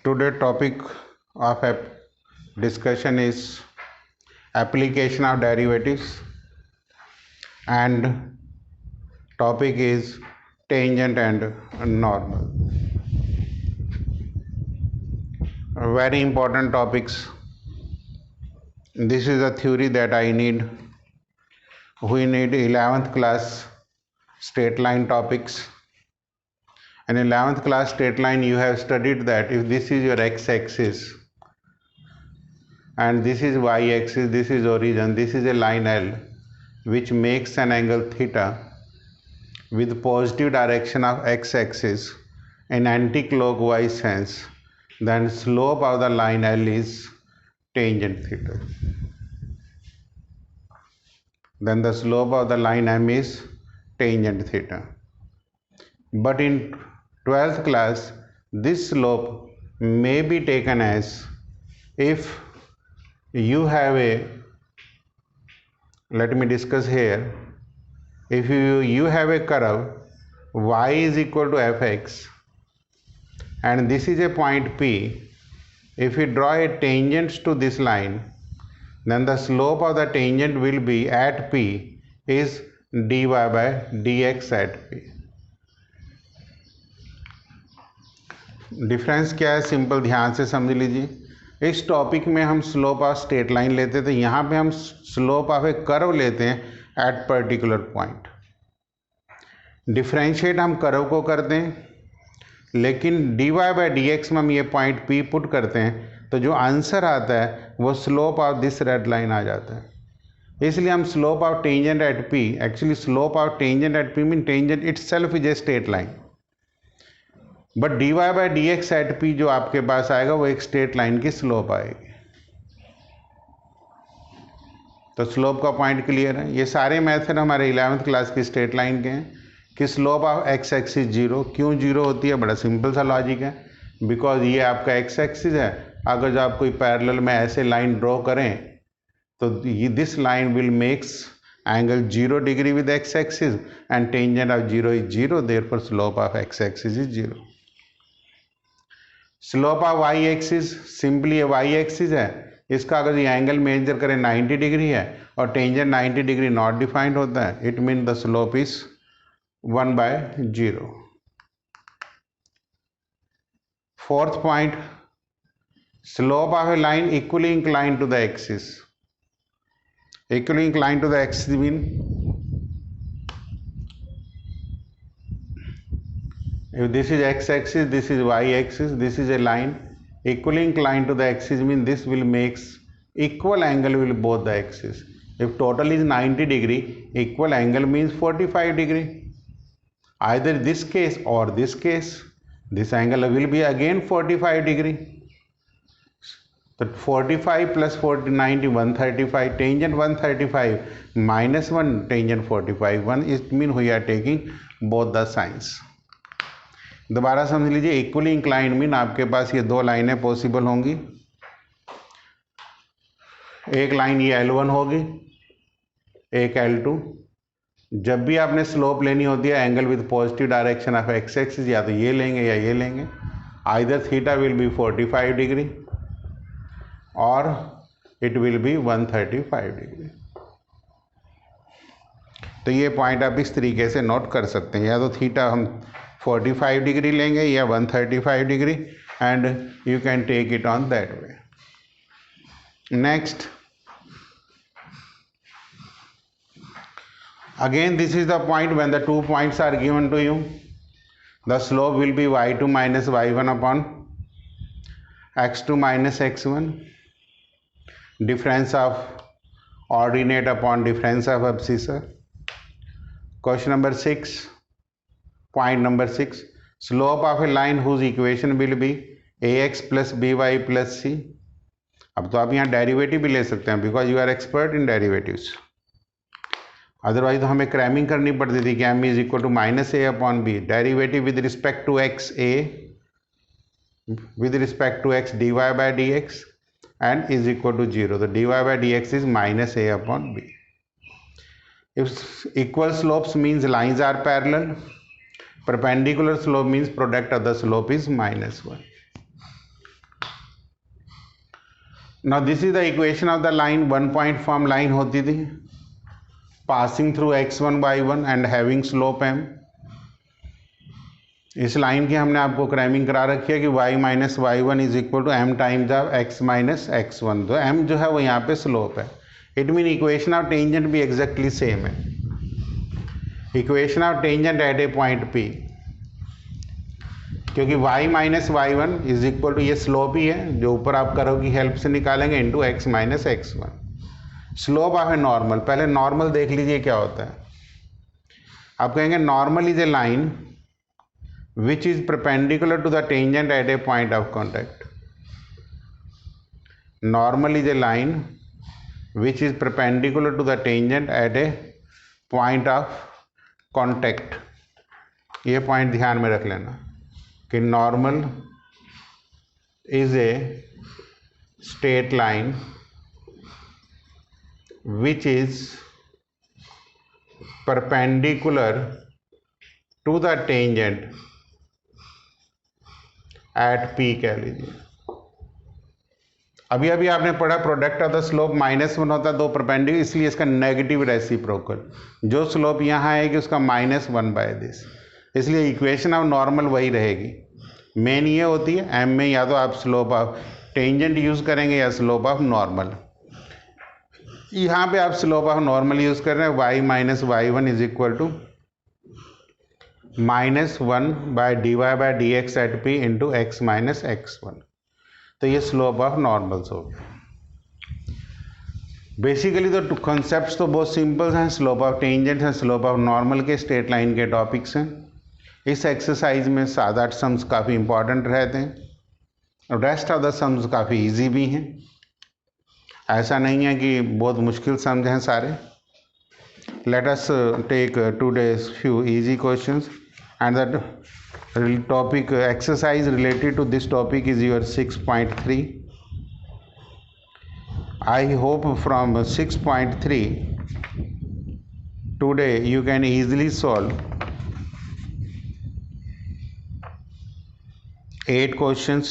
Today topic of discussion is application of derivatives, and topic is tangent and normal. Very important topics. This is a theory that I need. We need 11th class straight line topics. In 11th class straight line you have studied that if this is your x-axis and this is y-axis, this is origin, this is a line L which makes an angle theta with positive direction of x-axis in anti-clockwise sense, then slope of the line L is tangent theta. Then the slope of the line M is tangent theta. But in 12th class, this slope may be taken as if you have a, let me discuss here, if you have a curve y is equal to fx and this is a point P, if you draw a tangent to this line, then the slope of the tangent will be at P is dy by dx at P. Difference क्या है, simple ध्यान से समझ लीजिए। इस topic में हम slope of straight line लेते थे, यहाँ पे हम स्लोप ऑफ ए कर्व लेते हैं एट पर्टिकुलर पॉइंट। डिफ्रेंशिएट हम कर्व को करते हैं, लेकिन d Y by D x में हम ये पॉइंट पी पुट करते हैं तो जो आंसर आता है वो slope of this red line आ जाता है। इसलिए हम slope of tangent at P, actually slope of tangent at P mean tangent itself is a straight line, but D Y by D X at P जो आपके पास आएगा वो एक स्ट्रेट लाइन की स्लोप आएगी। तो स्लोप का पॉइंट क्लियर है। ये सारे मेथड हमारे 11th क्लास की स्ट्रेट लाइन के हैं कि slope of x axis zero, क्यों जीरो होती है, बड़ा सिंपल सा लॉजिक है। बिकॉज ये आपका एक्स एक्सिस है, अगर जो आप कोई पैरेलल में ऐसे लाइन ड्रॉ करें तो this line will makes angle 0 degree with x axis and tangent of zero is zero, therefore slope of x axis is zero. Slope of y axis simply y axis है, इसका अगर ये angle measure करें 90 degree है और tangent 90 degree not defined होता है, it mean the slope is 1/0। Fourth point, slope of a line equally inclined to the axis. Equally inclined to the axis mean if this is x-axis, this is y-axis, this is a line equally inclined to the axis, mean this will makes equal angle with both the axis. If total is 90 degree, equal angle means 45 degree. Either this case or this case, this angle will be again 45 degree. So 45 plus 40, 90, 135, tangent 135 minus 1, tangent 45, 1, it mean we are taking both the sides. दोबारा समझ लीजिए, equally inclined mean आपके पास ये दो लाइनें possible होंगी। एक line ये L1 होगी, एक L2। जब भी आपने स्लोप लेनी होती है angle with positive direction of x axis, या तो ये लेंगे या ये लेंगे। Either theta will be 45 degree और इट विल बी 135 डिग्री। तो ये पॉइंट आप इस तरीके से नोट कर सकते हैं, या तो थीटा हम 45 डिग्री लेंगे या 135 degree, and you can take it on that way. Next, again this is the point when the two points are given to you, the slope will be y2 minus y1 upon x2 minus x1, difference of ordinate upon difference of abscissa. Question number 6, point number 6, slope of a line whose equation will be ax plus by plus c. अब तो आप यहाँ derivative भी ले सकते हैं because you are expert in derivatives. Otherwise तो हमें क्रैमिंग करनी पड़ती थी कि M is equal to minus A upon B, derivative with respect to X A with respect to X D Y by D X and is equal to zero. तो D Y by D X is minus A upon B. If equal slopes means lines are parallel, perpendicular slope means product of the slope is -1. Now this is the equation of the line, one point form line होती थी, passing through x1/1 and having slope m। इस line की हमने आपको cramming करा रखी है कि y minus y1 is equal to m times of x minus x1। तो m जो है वो यहाँ पे स्लोप है। It mean equation of tangent भी एग्जैक्टली सेम है। Equation of tangent at a point P, क्योंकि y minus y1 is equal to, ये स्लोप ही है जो ऊपर आप करो की हेल्प से निकालेंगे, into x minus x1। Slope of a normal, पहले नॉर्मल देख लीजिए क्या होता है। आप कहेंगे normal is a line which is perpendicular to the tangent at a point of contact. Normal is a line which is perpendicular to the tangent at a point of contact. ये point ध्यान में रख लेना कि normal is a straight line which is perpendicular to the tangent at P कह लीजिए। अभी अभी आपने पढ़ा प्रोडक्ट ऑफ द स्लोप -1 होता है, दो परपेंडिकुलर, इसलिए इसका नेगेटिव रेसिप्रोकल, जो स्लोप यहाँ आएगी उसका -1/दिस, इसलिए इक्वेशन ऑफ नॉर्मल वही रहेगी। मेन ये होती है m में या तो आप स्लोप ऑफ टेंजेंट यूज करेंगे या स्लोप ऑफ नॉर्मल। यहाँ पे आप स्लोप ऑफ नॉर्मल यूज कर रहे हैं, y minus y1 is equal to -1/dy/dx at P into x minus x1। तो ये स्लोप ऑफ नॉर्मल्स हो गया। बेसिकली तो कॉन्सेप्ट्स तो बहुत सिंपल हैं, स्लोप ऑफ टेंजेंट है, स्लोप ऑफ नॉर्मल के, स्ट्रेट लाइन के टॉपिक्स हैं। इस एक्सरसाइज में 7-8 सम्स काफ़ी इंपॉर्टेंट रहते हैं, रेस्ट ऑफ द सम्स काफ़ी इजी भी हैं। ऐसा नहीं है कि बहुत मुश्किल सम्स हैं सारे। Let us take today's few easy questions and the topic exercise related to this topic is your 6.3. I hope from 6.3 today you can easily solve 8 questions.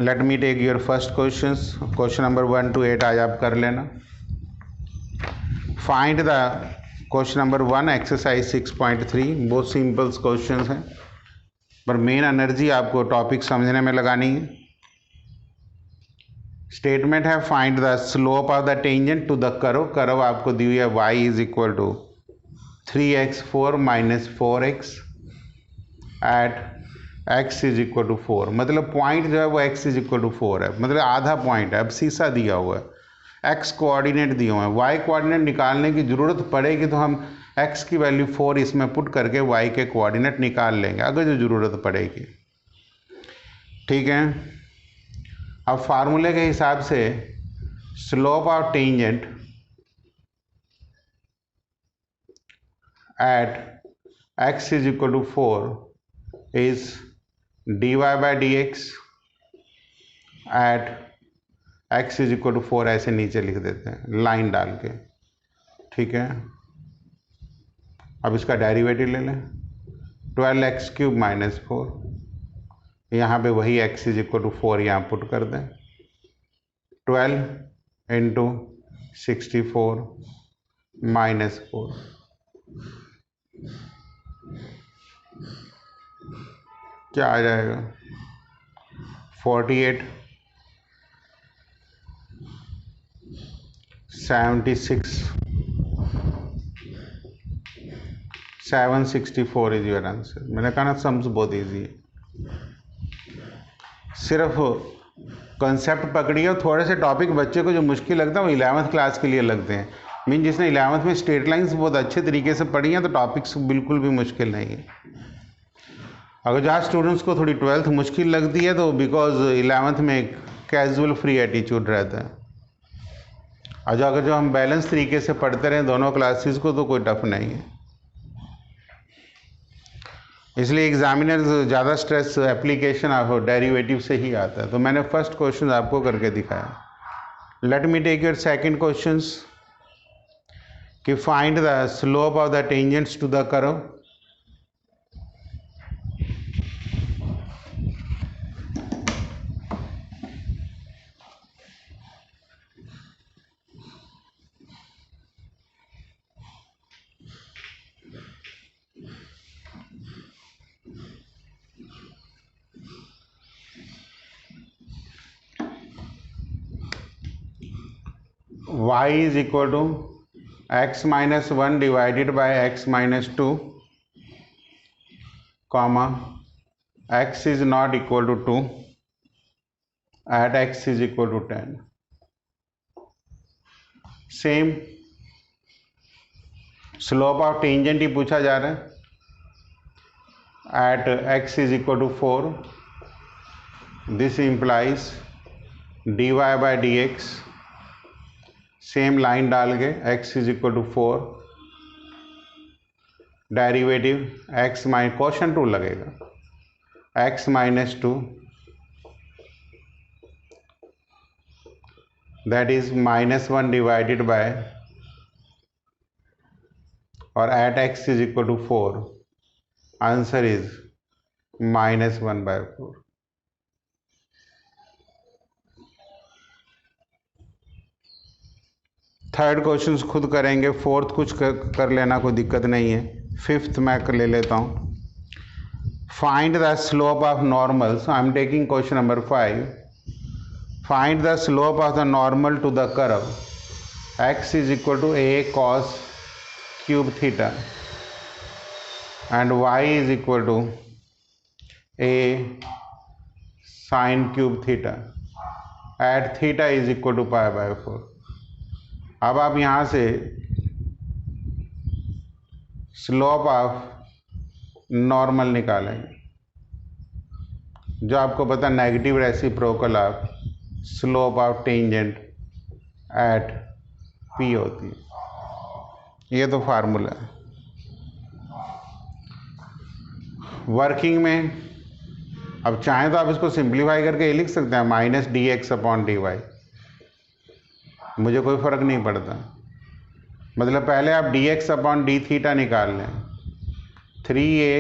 Let me take your first questions. Question number 1 to 8 आज आप कर लेना। Find the question number 1 exercise 6.3, बहुत symbols questions हैं, पर main energy आपको topic समझने में लगानी है। स्टेटमेंट है find the slope of the tangent to the curve. Curve आपको दी हुई है y is equal to 3x4 minus 4x एट x इज इक्वल टू 4। मतलब पॉइंट जो है वो x इज इक्वल टू 4 है, मतलब आधा पॉइंट है। अब शीशा दिया हुआ है, x कोऑर्डिनेट दिए हुए हैं, y कोऑर्डिनेट निकालने की ज़रूरत पड़ेगी तो हम x की वैल्यू 4 इसमें पुट करके y के कोऑर्डिनेट निकाल लेंगे अगर जो ज़रूरत पड़ेगी। ठीक है, अब फार्मूले के हिसाब से slope of tangent at x is equal to 4 is dy/dx at x is equal to 4, ऐसे नीचे लिख देते हैं लाइन डाल के। ठीक है, अब इसका डेरिवेटिव ले लें, 12x³ माइनस 4, यहाँ पे वही x इज इक्वल टू 4 यहाँ पुट कर दें, 12 इंटू 64 माइनस 4, क्या आ जाएगा 48 76 764 इज योर आंसर। मैंने कहा ना सम्स बहुत इजी है, सिर्फ कॉन्सेप्ट पकड़िए और थोड़े से टॉपिक बच्चे को जो मुश्किल लगता है वो 11th क्लास के लिए लगते हैं। मीन जिसने 11th में स्ट्रेट लाइंस बहुत अच्छे तरीके से पढ़ी हैं तो टॉपिक्स बिल्कुल भी मुश्किल नहीं है। अगर जहाँ स्टूडेंट्स को थोड़ी 12th मुश्किल लगती है तो बिकॉज 11th में कैजुअल फ्री एटीट्यूड रहता है, और अगर जो हम बैलेंस तरीके से पढ़ते रहें दोनों क्लासेस को तो कोई टफ नहीं है। इसलिए एग्जामिनर ज़्यादा स्ट्रेस एप्लीकेशन ऑफ डेरिवेटिव से ही आता है। तो मैंने फर्स्ट क्वेश्चन आपको करके दिखाया। Let me take your second questions कि find the slope of the tangents to the curve. y is equal to x minus 1 divided by x minus 2, comma x is not equal to 2 at x is equal to 10. Same slope of tangent ही पूछा जा रहा है. At x is equal to 4, this implies dy by dx. Same line डाल के x is equal to 4, derivative x minus question 2 लगेगा, x minus 2, that is minus 1 divided by, और at x is equal to 4, answer is -1/4. Third question खुद करेंगे, fourth कुछ कर लेना, कोई दिक्कत नहीं है. फिफ्थ मैं ले लेता हूँ. Find the slope of normal. So I am taking question number 5. Find the slope of the normal to the curve x is equal to a cos cube theta and y is equal to a sin cube theta at theta is equal to pi/4. अब आप यहाँ से slope of normal निकालेंगे, जो आपको पता negative reciprocal of slope of tangent eight p होती है. ये तो फार्मूला है. वर्किंग में अब चाहें तो आप इसको सिंप्लीफाई करके ये लिख सकते हैं -dx/dy. मुझे कोई फ़र्क नहीं पड़ता. मतलब पहले आप dx/d निकाल लें. 3a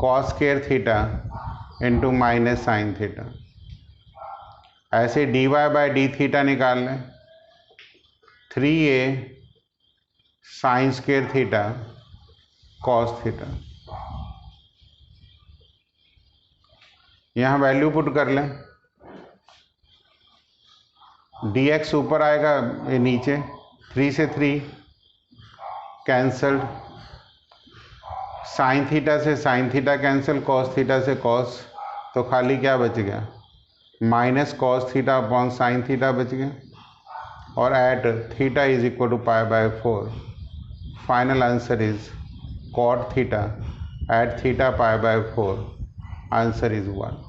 cos square theta into minus sine theta. ऐसे dy/d निकाल लें. 3a sine square theta cos theta. यहाँ वैल्यू पुट कर लें. dx ऊपर आएगा, ये नीचे. 3 से 3 कैंसल्ड. साइन थीटा से sine theta cancel, cos theta से कॉस. तो खाली क्या बच गया? Minus cos theta upon sine theta बच गया. और at theta is equal to pi/4. Final answer is cot theta at theta pi/4. Answer is 1.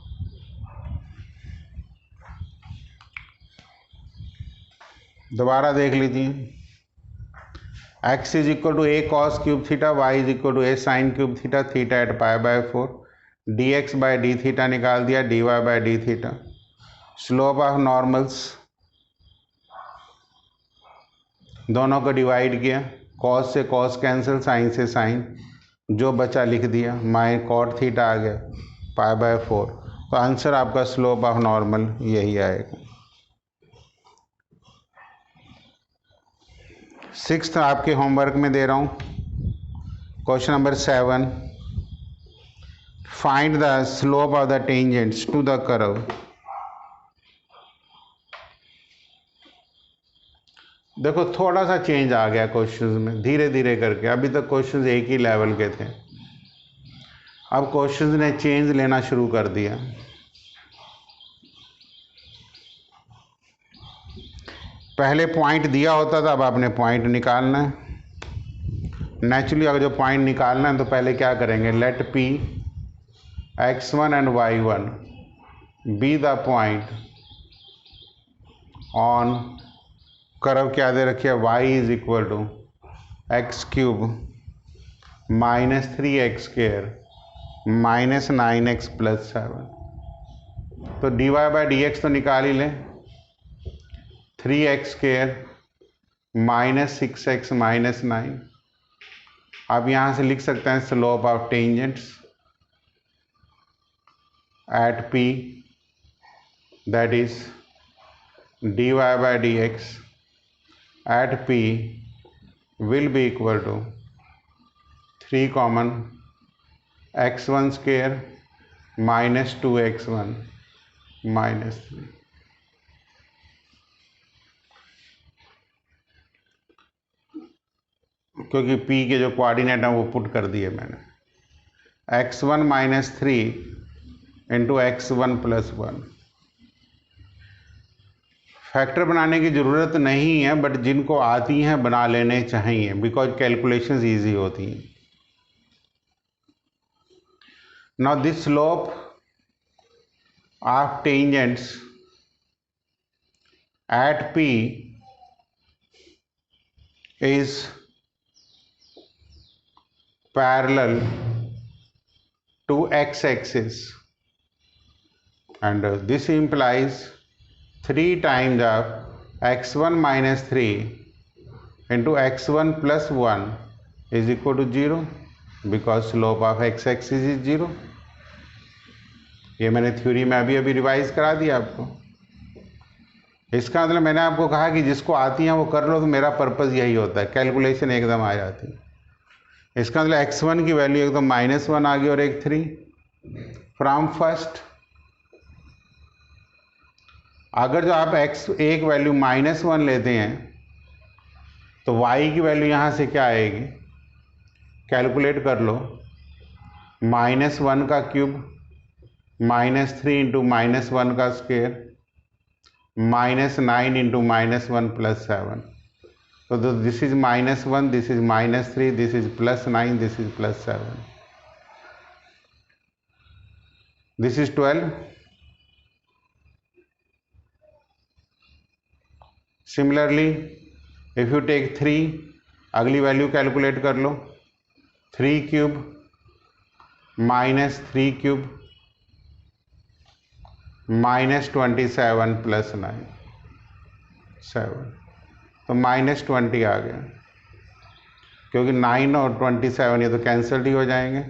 दोबारा देख लीजिए. x is equal to a cos cube theta, y is equal to a sine cube theta, theta at pi/4. dx/d theta निकाल दिया, dy/d theta. Slope of normals दोनों को divide किया. Cos से cos cancel, sign से sign, जो बचा लिख दिया. cot थीटा आ गया pi/4. तो आंसर आपका स्लोप ऑफ नॉर्मल यही आएगा. सिक्स्थ आपके होमवर्क में दे रहा हूँ. Question number 7. Find the slope of the tangents to the curve. देखो थोड़ा सा चेंज आ गया क्वेश्चंस में, धीरे धीरे करके. अभी तक क्वेश्चंस एक ही लेवल के थे, अब क्वेश्चंस ने चेंज लेना शुरू कर दिया. पहले पॉइंट दिया होता था, अब आपने पॉइंट निकालना है. नेचुरली अगर जो पॉइंट निकालना है तो पहले क्या करेंगे? Let p x1 and y1 be the point on curve. क्या दे रखी है? y is equal to x³ -3x² -9x + 7. तो dy/dx तो निकाल ही लें. 3x² -6x -9. आप यहाँ से लिख सकते हैं slope of tangents at p, that is dy/dx at p will be equal to 3 common x1² -2x1 -3. क्योंकि p के जो कोऑर्डिनेट हैं वो पुट कर दिए मैंने, x1 minus 3 into x1 plus 1। Factor बनाने की ज़रूरत नहीं है, बट जिनको आती हैं बना लेने चाहिए, बिकॉज कैलकुलेशंस ईजी होती हैं। Now this slope of tangents at p is parallel to x-axis, and this implies 3 times of x1 minus 3 into x1 plus 1 is equal to 0, because slope of x-axis is 0। ये मैंने theory में अभी revise करा दिया आपको। इसका मतलब मैंने आपको कहा कि जिसको आती है वो कर लो, तो मेरा पर्पज़ यही होता है, कैलकुलेशन एकदम आ जाती है। इसका मतलब x1 की वैल्यू एकदम -1 आ गई और एक 3 फ्रॉम फर्स्ट। अगर जो आप एक वैल्यू -1 लेते हैं तो y की वैल्यू यहाँ से क्या आएगी, कैलकुलेट कर लो, -1 का क्यूब -3 इंटू -1 का स्क्वायर -9 इंटू -1 प्लस 7। तो this is -1, this is -3, this is +9, this is +7, this is 12। Similarly if you take 3, अगली वैल्यू कैलकुलेट कर लो, 3 क्यूब -3 क्यूब -27 प्लस 9 7, तो -20 आ गया, क्योंकि 9 और 27 ये तो कैंसल्ड ही हो जाएंगे,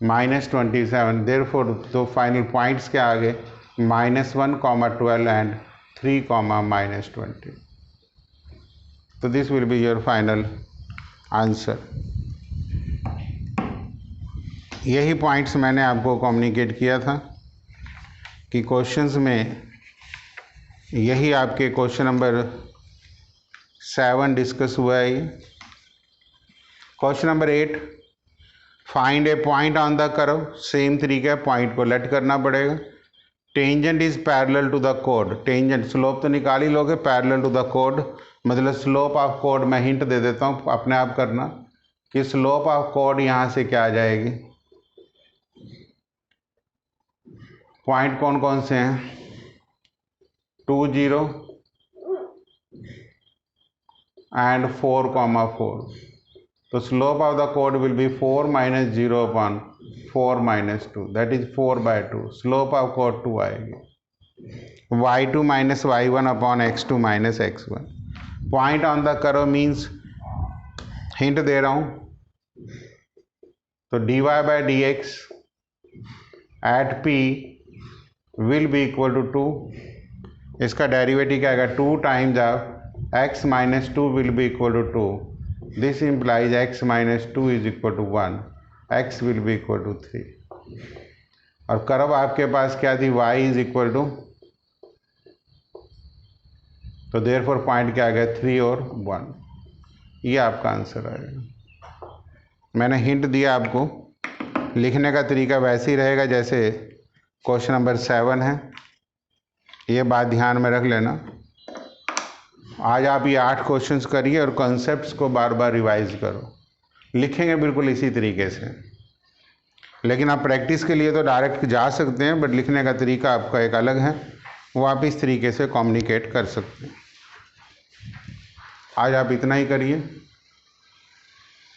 -27। देयरफॉर दो फाइनल पॉइंट्स क्या आ गए, -1, -12 एंड 3, -20। तो this will be your final answer. यही पॉइंट्स मैंने आपको कम्युनिकेट किया था कि क्वेश्चंस में यही आपके क्वेश्चन नंबर 7 डिस्कस हुआ है। Question number 8, find a point on the curve. Same तरीका है, पॉइंट को लेट करना पड़ेगा। Tangent is parallel to the कोड। टेंजेंट स्लोप तो निकाल ही लोगे, पैरेलल टू द कोड मतलब स्लोप ऑफ कोड मैं हिंट दे देता हूँ, अपने आप करना कि स्लोप ऑफ कोड यहाँ से क्या आ जाएगी। पॉइंट कौन कौन से हैं, 2 0 एंड 4, 4। तो स्लोप ऑफ द कोड will be 4 - 0 upon 4 - 2, that is 4/2। Slope of कोड 2 आएगी। y2 - y1 upon x2 - x1। Point on the curve means, hint दे रहा हूँ, तो dy/dx at p will be equal to 2। इसका डेरिवेटिव क्या आएगा, 2 times of x - 2 will be equal to 2। This implies x - 2 is equal to 1, x will be equal to 3। और curve आपके पास क्या थी, y इज इक्वल टू, तो देयरफॉर पॉइंट क्या आ गया, 3 और 1। ये आपका आंसर आएगा। मैंने हिंट दिया आपको, लिखने का तरीका वैसे ही रहेगा जैसे क्वेश्चन नंबर 7 है, ये बात ध्यान में रख लेना। आज आप ये 8 क्वेश्चंस करिए और कॉन्सेप्ट्स को बार बार रिवाइज करो। लिखेंगे बिल्कुल इसी तरीके से, लेकिन आप प्रैक्टिस के लिए तो डायरेक्ट जा सकते हैं, बट लिखने का तरीका आपका एक अलग है, वो आप इस तरीके से कम्युनिकेट कर सकते हैं। आज आप इतना ही करिए।